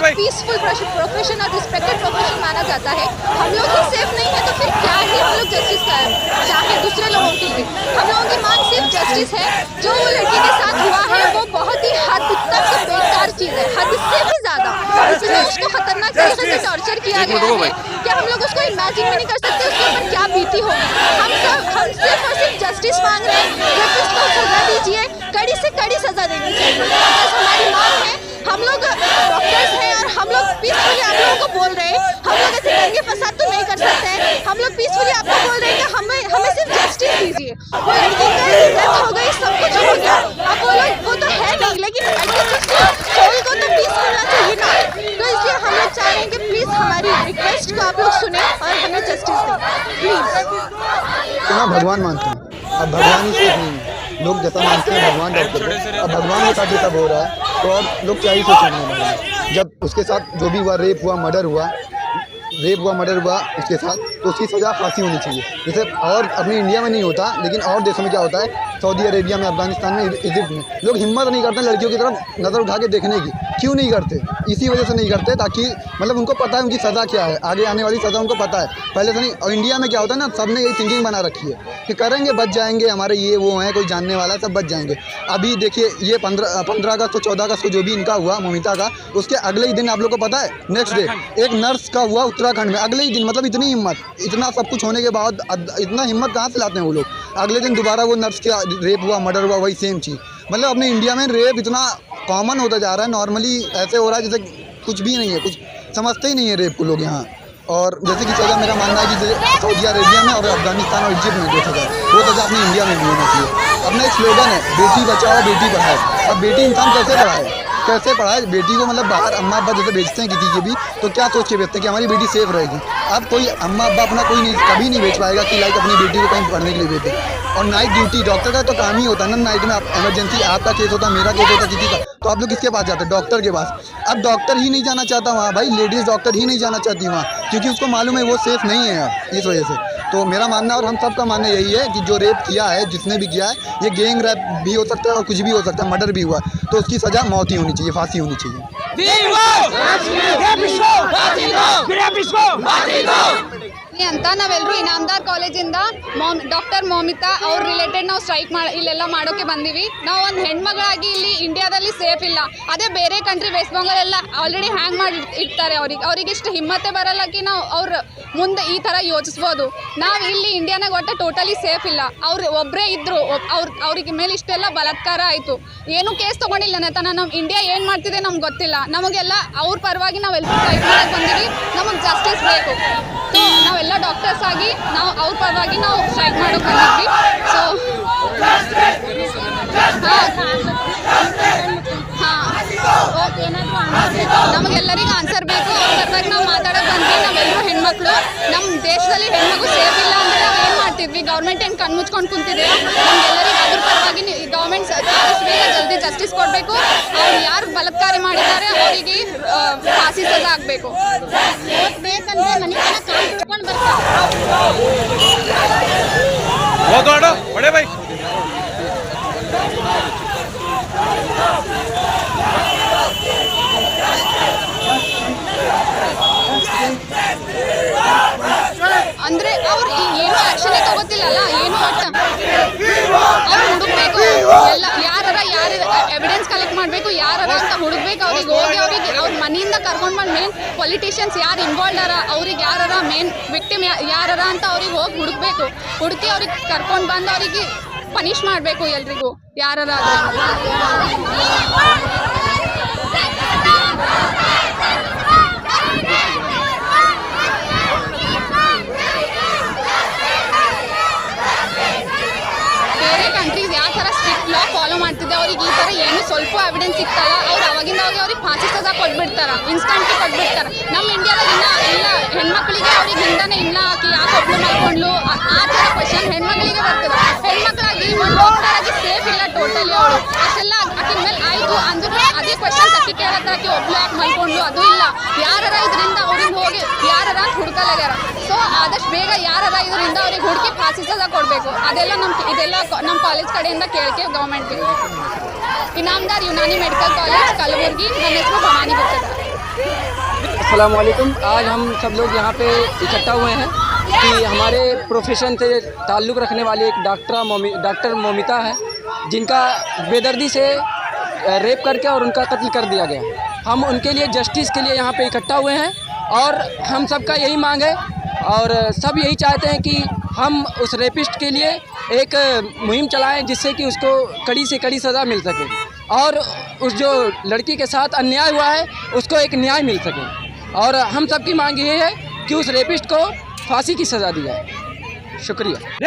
Peaceful profession और respected profession माना जाता है। हम लोग ही सेफ नहीं है तो फिर क्या ही हम लोग जस्टिस चाहे दूसरे लोगों के लिए। हम लोगों की मांग सिर्फ जस्टिस है। जो वो लड़की के साथ हुआ है वो बहुत ही हद तक बेकार चीज़ है, हद से भी ज़्यादा। इसलिए उसको खतरनाक तरीके से टॉर्चर किया गया है कि हम लोग उसको इमेजिन भी नहीं कर सकते उसके ऊपर क्या बीती होगी। हम सिर्फ और सिर्फ जस्टिस मांग रहे हैं। रेपिस्ट को सजा दीजिए, कड़ी से कड़ी सजा देनी चाहिए। बस हमारी मांग है। हम लोग डॉक्टर्स हैं और हम लोग पीसफुली आप लोगों को बोल रहे हैं। हम लोग ऐसे दंगे फसाद तो नहीं कर सकते हैं। हम लोग पीसफुली आपको बोल रहे हैं कि हमें सिर्फ जस्टिस दीजिए। वो लड़की की डेथ हो गई, सब कुछ हो गया। अब वो तो है नहीं, लेकिन सोल को तो पीस मिलना चाहिए ना। तो इसलिए हम लोग चाह रहे हैं कि प्लीज़ हमारी रिक्वेस्ट को आप लोग सुने और हमें जस्टिस दें प्लीज़। तो मैं भगवान मानता हूँ, अब भगवान ही सिर्फ नहीं है। लोग जैसा मानते हैं भगवान डॉक्टर को, अब भगवान के साथ ये सब हो रहा है तो और लोग क्या ही सोचेंगे। जब उसके साथ जो भी हुआ, रेप हुआ, मर्डर हुआ उसके साथ, तो उसकी सज़ा फांसी होनी चाहिए। जैसे और अपने इंडिया में नहीं होता, लेकिन और देशों में क्या होता है, सऊदी अरेबिया में, अफगानिस्तान में, इजिप्ट में, लोग हिम्मत नहीं करते लड़कियों की तरफ नज़र उठा के देखने की। क्यों नहीं करते? इसी वजह से नहीं करते ताकि मतलब उनको पता है उनकी सज़ा क्या है, आगे आने वाली सज़ा उनको पता है, पहले से नहीं। और इंडिया में क्या होता है ना, सब ने यही थिंकिंग बना रखी है कि करेंगे बच जाएंगे, हमारे ये वो हैं, कोई जानने वाला सब बच जाएंगे। अभी देखिए ये 15 अगस्त को 14 अगस्त को जो भी इनका हुआ मोमिता का, उसके अगले ही दिन आप लोग को पता है नेक्स्ट डे एक नर्स का हुआ उत्तराखंड में, अगले ही दिन। मतलब इतनी हिम्मत, इतना सब कुछ होने के बाद इतना हिम्मत कहाँ से लाते हैं वो लोग। अगले दिन दोबारा वो नर्स का रेप हुआ, मर्डर हुआ, वही सेम चीज़। मतलब अपने इंडिया में रेप इतना कॉमन होता जा रहा है, नॉर्मली ऐसे हो रहा है जैसे कुछ भी नहीं है, कुछ समझते ही नहीं है रेप को लोग यहाँ। और जैसे कि सज़ा मेरा मानना है कि सऊदी अरेबिया में और अफगानिस्तान और इजिप्ट में जो सज़ा वो सज़ा अपनी इंडिया में भी होना चाहिए। अपना एक स्लोगन है बेटी बचाओ बेटी पढ़ाओ। अब बेटी इंसान कैसे पढ़ाए बेटी को? मतलब बाहर अम्मा अब्बा जैसे भेजते हैं किसी के भी, तो क्या सोच के भेजते हैं कि हमारी बेटी सेफ रहेगी। अब कोई अम्मा अब्बा अपना कोई नहीं कभी नहीं भेज पाएगा कि लाइक अपनी बेटी को कहीं पढ़ने के लिए भेजे। और नाइट ड्यूटी डॉक्टर का तो काम ही होता है ना, नाइट में इमरजेंसी आपका केस होता है, मेरा केस होता है, किसी का, तो आप लोग किसके पास जाते हैं? डॉक्टर के पास। अब डॉक्टर ही नहीं जाना चाहता वहाँ, भाई लेडीज़ डॉक्टर ही नहीं जाना चाहती वहाँ, क्योंकि उसको मालूम है वो सेफ़ नहीं है अब इस वजह से। तो मेरा मानना और हम सब का मानना यही है कि जो रेप किया है, जिसने भी किया है, ये गैंग रेप भी हो सकता है और कुछ भी हो सकता है, मर्डर भी हुआ, तो उसकी सज़ा मौत ही होनी चाहिए, फांसी होनी चाहिए। ಅಂತ ನಾವೆಲ್ಲರೂ ಇನಾಮದಾರ್ ಕಾಲೇಜಿಂದ ಡಾಕ್ಟರ್ ಮೋಮಿತಾ ಅವ್ರ ರಿಲೇಟೆಡ್ ನಾವು ಸ್ಟ್ರೈಕ್ ಇಲ್ಲೆಲ್ಲ ಮಾಡೋಕ್ಕೆ ಬಂದೀವಿ. ನಾವು ಒಂದು ಹೆಣ್ಮಗಳಾಗಿ ಇಲ್ಲಿ ಇಂಡಿಯಾದಲ್ಲಿ ಸೇಫ್ ಇಲ್ಲ. ಅದೇ ಬೇರೆ ಕಂಟ್ರಿ ವೆಸ್ಟ್ ಬೆಂಗಾಲ್ ಎಲ್ಲ ಆಲ್ರೆಡಿ ಹ್ಯಾಂಗ್ ಮಾಡಿ ಇಡ್ತಾರೆ. ಅವ್ರಿಗೆ ಇಷ್ಟು ಹಿಮ್ಮತ್ತೆ ಬರಲ್ಲ ಕಿ ನಾವು ಅವ್ರ ಮುಂದೆ ಈ ಥರ ಯೋಚಿಸ್ಬೋದು. ನಾವು ಇಲ್ಲಿ ಇಂಡಿಯಾನಾಗ ಒಟ್ಟು ಟೋಟಲಿ ಸೇಫ್ ಇಲ್ಲ. ಅವ್ರು ಒಬ್ಬರೇ ಇದ್ದರು, ಅವ್ರಿಗೆ ಮೇಲೆ ಇಷ್ಟೆಲ್ಲ ಬಲಾತ್ಕಾರ ಆಯಿತು, ಏನೂ ಕೇಸ್ ತೊಗೊಂಡಿಲ್ಲ ನೆತನ. ನಮ್ಮ ಇಂಡಿಯಾ ಏನು ಮಾಡ್ತಿದೆ ನಮ್ಗೆ ಗೊತ್ತಿಲ್ಲ. ನಮಗೆಲ್ಲ ಅವ್ರ ಪರವಾಗಿ ನಾವೆಲ್ಲರೂ ಸ್ಟ್ರೈಕ್ ಮಾಡೋಕ್ಕೆ ಬಂದೀವಿ. ನಮಗೆ ಜಸ್ಟಿಸ್ ಬೇಕು. ಸೊ ನಾವೆಲ್ಲ ಡಾಕ್ಟರ್ಸ್ ಆಗಿ ನಾವು ಅವ್ರ ಪರವಾಗಿ ನಾವು ಸ್ಟ್ರೈಕ್ ಮಾಡೋಕೆ ಬಂದಿದ್ವಿ. ಸೊ ನಮಗೆಲ್ಲರಿಗೂ ಆನ್ಸರ್ ಬೇಕು. ಅವ್ರ ಪರವಾಗಿ ನಾವು ಮಾತಾಡೋಕೆ ಬಂದ್ವಿ. ನಾವೆಲ್ಲರೂ ಹೆಣ್ಮಕ್ಳು, ನಮ್ಮ ದೇಶದಲ್ಲಿ ಹೆಣ್ಮಗು ಸೇಫ್ ಇಲ್ಲ ಅಂದರೆ ನಾವು ಏನು ಮಾಡ್ತಿದ್ವಿ? ಗೌರ್ಮೆಂಟ್ ಏನು ಕಣ್ಮುಚ್ಕೊಂಡು ಕುಂತಿದ್ದೀರಾ? ನಮಗೆಲ್ಲರಿಗೂ ಅದ್ರ ಪರವಾಗಿ ಗೌರ್ಮೆಂಟ್ ಆದಷ್ಟು ಬೇಗ ಜಲ್ದಿ ಜಸ್ಟಿಸ್ ಕೊಡಬೇಕು. ಅವ್ರು ಯಾರು ಬಲಾತ್ಕಾರ ಮಾಡಿದ್ದಾರೆ ಅವರಿಗೆ ಫಾಂಸಿ ಸಜಾ ಆಗಬೇಕು. ಬೇಕಂದ್ರೆ ಮನೆ ಕಾಣ್ಕೊಂಡು ಬರ್ತಾರೆ. ಅಂದರೆ ಅವ್ರು ಏನು ಆ್ಯಕ್ಷನ್ ತಗೋತಿಲ್ಲಲ್ಲ, ಏನು ಒಟ್ಟು ಅವ್ರು ಹುಡುಕ್ಬೇಕು. ಎಲ್ಲ ಯಾರು ಎವಿಡೆನ್ಸ್ ಕಲೆಕ್ಟ್ ಮಾಡಬೇಕು, ಯಾರು ಅಂತ ಹುಡುಕ್ಬೇಕು. ಅವ್ರಿಗೆ ಹೋಗಿ ಅವ್ರ ಮನೆಯಿಂದ ಕರ್ಕೊಂಡು ಬಂದು ಮೇನ್ ಪೊಲಿಟಿಷಿಯನ್ಸ್ ಯಾರು ಇನ್ವಾಲ್ವ್ ಅರ, ಅವ್ರಿಗೆ ಯಾರ ಮೇನ್ ವಿಕ್ಟಿಮ್ ಯಾರ ಅಂತ ಅವ್ರಿಗೆ ಹೋಗಿ ಹುಡುಕ್ಬೇಕು. ಹುಡುಕಿ ಅವ್ರಿಗೆ ಕರ್ಕೊಂಡು ಬಂದು ಅವರಿಗೆ ಪನಿಷ್ ಮಾಡಬೇಕು ಎಲ್ರಿಗೂ ಯಾರಾದ್ರೆ. ಕಂಟ್ರೀಸ್ ಯಾವ ಥರ ಸ್ಟ್ರಿಕ್ಟ್ ಲಾ ಫಾಲೋ ಮಾಡ್ತಿದ್ದೆ, ಅವ್ರಿಗೆ ಈ ಥರ ಏನು ಸ್ವಲ್ಪ ಎವಿಡೆನ್ಸ್ ಸಿಗ್ತಲ್ಲ, ಅವ್ರು ಅವಾಗಿಂದ ಅವ್ರಿಗೆ ಫಾಂಸಿ ಸಜಾ ಕೊಟ್ಬಿಡ್ತಾರೆ, ಇನ್ಸ್ಟಂಟ್ಲಿ ಕೊಟ್ಬಿಡ್ತಾರೆ. ನಮ್ಮ ಇಂಡಿಯಾದಾಗ ಇಲ್ಲ ಹೆಣ್ಮಕ್ಳಿಗೆ ಅವ್ರಿಗೆ ಹಿಂದಾನೆ ಇಲ್ಲ ಆಕಿ ಯಾಕೆ ಒಬ್ಬಳು ಮಾಡ್ಕೊಂಡ್ಲು ಆ ಥರ ಕ್ವಶನ್ ಹೆಣ್ಮಕ್ಳಿಗೆ ಬರ್ತದೆ. ಹೆಣ್ಮಕ್ಳಾಗಿ ಒಂದು ಡಾಕ್ಟರಾಗಿ ಸೇಫ್ ಇಲ್ಲ ಟೋಟಲಿ. ಅವಳು ಅಷ್ಟೆಲ್ಲ ಆಕಿನ ಮೇಲೆ ಆಯಿತು ಅಂದ್ರೆ ಅದೇ ಕ್ವಶನ್ಸ್ ಆಕಿ ಕೇಳತ್ತೆ, ಆಕಿ ಒಬ್ಳು ಯಾಕೆ ಮಾಡ್ಕೊಂಡ್ಲು ಅದು ಇಲ್ಲ. ಯಾರ ಇದರಿಂದ ಅವ್ರಿಗೆ ಹೋಗಿ ಯಾರ ಅಂತ ಹುಡ್ಕಲಾಗ್ಯಾರ. ಸೊ ಆದಷ್ಟು ಬೇಗ ಯಾರ ಇದರಿಂದ ಅವ್ರಿಗೆ ಹುಡುಕಿ ಫಾಂಸಿ ಸಜಾ ಕೊಡಬೇಕು. ಇದೆಲ್ಲ ನಮ್ಮ ಕಾಲೇಜ್ ಕಡೆಯಿಂದ ಕೇಳಿಕೆ ಗೌರ್ಮೆಂಟ್ಗೆ. Inamdar Unani medical college Kalaburagi. ನನ್ನ ಹೆಸರು ಭವಾನಿ ಗುಪ್ತದಾರ್. अस्सलाम वालेकुम। आज हम सब लोग यहाँ पे इकट्ठा हुए हैं कि हमारे प्रोफेशन से ताल्लुक़ रखने वाली एक डॉक्टर मोमिता है, जिनका बेदर्दी से रेप करके और उनका कत्ल कर दिया गया। हम उनके लिए जस्टिस के लिए यहाँ पे इकट्ठा हुए हैं और हम सबका यही मांग है और सब यही चाहते हैं कि हम उस रेपिस्ट के लिए एक मुहिम चलाएं, जिससे कि उसको कड़ी से कड़ी सज़ा मिल सके और उस जो लड़की के साथ अन्याय हुआ है उसको एक न्याय मिल सके। और हम सब की मांग ये है कि उस रेपिस्ट को फांसी की सज़ा दी जाए। शुक्रिया।